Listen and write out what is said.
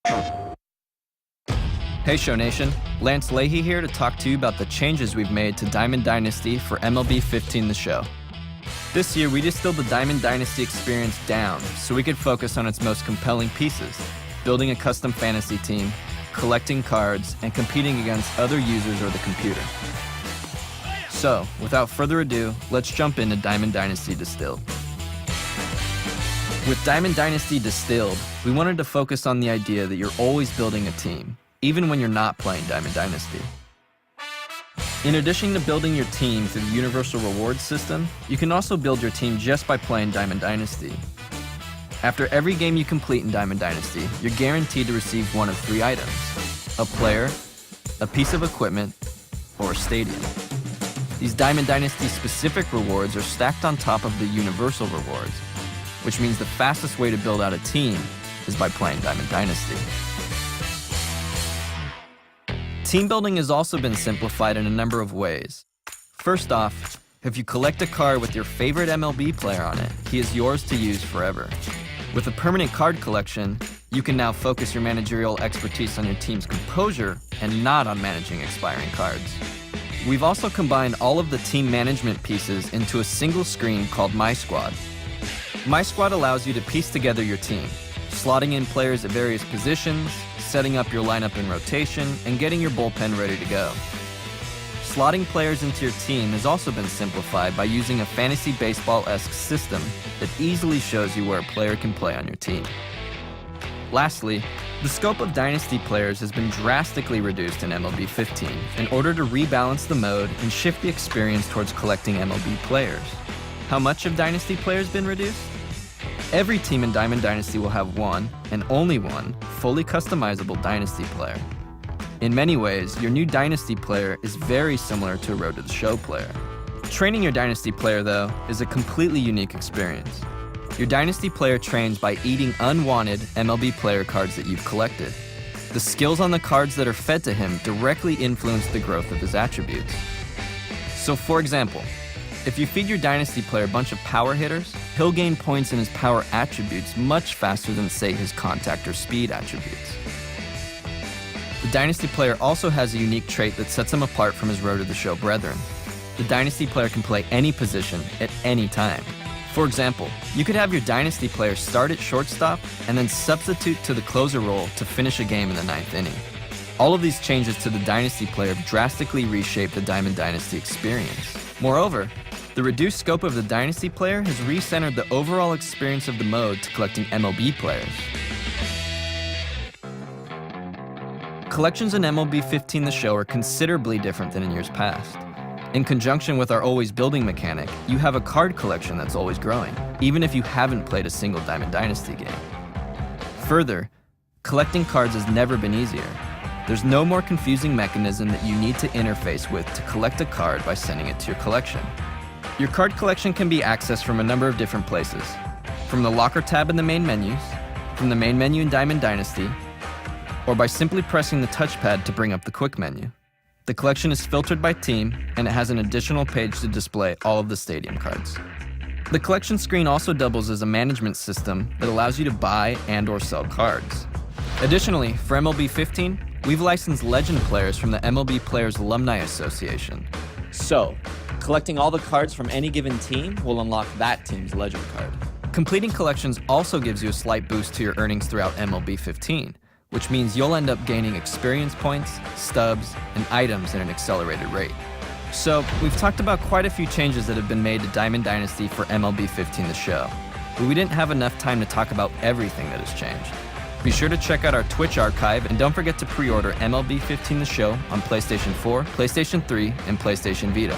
Hey Show Nation, Lance Leahy here to talk to you about the changes we've made to Diamond Dynasty for MLB 15 The Show. This year we distilled the Diamond Dynasty experience down so we could focus on its most compelling pieces, building a custom fantasy team, collecting cards, and competing against other users or the computer. So, without further ado, let's jump into Diamond Dynasty Distilled. With Diamond Dynasty Distilled, we wanted to focus on the idea that you're always building a team, even when you're not playing Diamond Dynasty. In addition to building your team through the Universal Rewards system, you can also build your team just by playing Diamond Dynasty. After every game you complete in Diamond Dynasty, you're guaranteed to receive one of three items: a player, a piece of equipment, or a stadium. These Diamond Dynasty specific rewards are stacked on top of the Universal Rewards, which means the fastest way to build out a team is by playing Diamond Dynasty. Team building has also been simplified in a number of ways. First off, if you collect a card with your favorite MLB player on it, he is yours to use forever. With a permanent card collection, you can now focus your managerial expertise on your team's composure and not on managing expiring cards. We've also combined all of the team management pieces into a single screen called My Squad. My Squad allows you to piece together your team, slotting in players at various positions, setting up your lineup in rotation, and getting your bullpen ready to go. Slotting players into your team has also been simplified by using a fantasy baseball-esque system that easily shows you where a player can play on your team. Lastly, the scope of Dynasty players has been drastically reduced in MLB 15 in order to rebalance the mode and shift the experience towards collecting MLB players. How much have Dynasty players been reduced? Every team in Diamond Dynasty will have one, and only one, fully customizable Dynasty player. In many ways, your new Dynasty player is very similar to a Road to the Show player. Training your Dynasty player, though, is a completely unique experience. Your Dynasty player trains by eating unwanted MLB player cards that you've collected. The skills on the cards that are fed to him directly influence the growth of his attributes. So for example, if you feed your Dynasty player a bunch of power hitters, he'll gain points in his power attributes much faster than, say, his contact or speed attributes. The Dynasty player also has a unique trait that sets him apart from his Road to the Show brethren. The Dynasty player can play any position at any time. For example, you could have your Dynasty player start at shortstop and then substitute to the closer role to finish a game in the 9th inning. All of these changes to the Dynasty player have drastically reshaped the Diamond Dynasty experience. Moreover, the reduced scope of the Dynasty player has recentered the overall experience of the mode to collecting MLB players. Collections in MLB 15 The Show are considerably different than in years past. In conjunction with our always building mechanic, you have a card collection that's always growing, even if you haven't played a single Diamond Dynasty game. Further, collecting cards has never been easier. There's no more confusing mechanism that you need to interface with to collect a card by sending it to your collection. Your card collection can be accessed from a number of different places. From the locker tab in the main menus, from the main menu in Diamond Dynasty, or by simply pressing the touchpad to bring up the quick menu. The collection is filtered by team, and it has an additional page to display all of the stadium cards. The collection screen also doubles as a management system that allows you to buy and/or sell cards. Additionally, for MLB 15, we've licensed legend players from the MLB Players Alumni Association. So, collecting all the cards from any given team will unlock that team's legend card. Completing collections also gives you a slight boost to your earnings throughout MLB 15, which means you'll end up gaining experience points, stubs, and items at an accelerated rate. So, we've talked about quite a few changes that have been made to Diamond Dynasty for MLB 15 The Show, but we didn't have enough time to talk about everything that has changed. Be sure to check out our Twitch archive, and don't forget to pre-order MLB 15 The Show on PlayStation 4, PlayStation 3, and PlayStation Vita.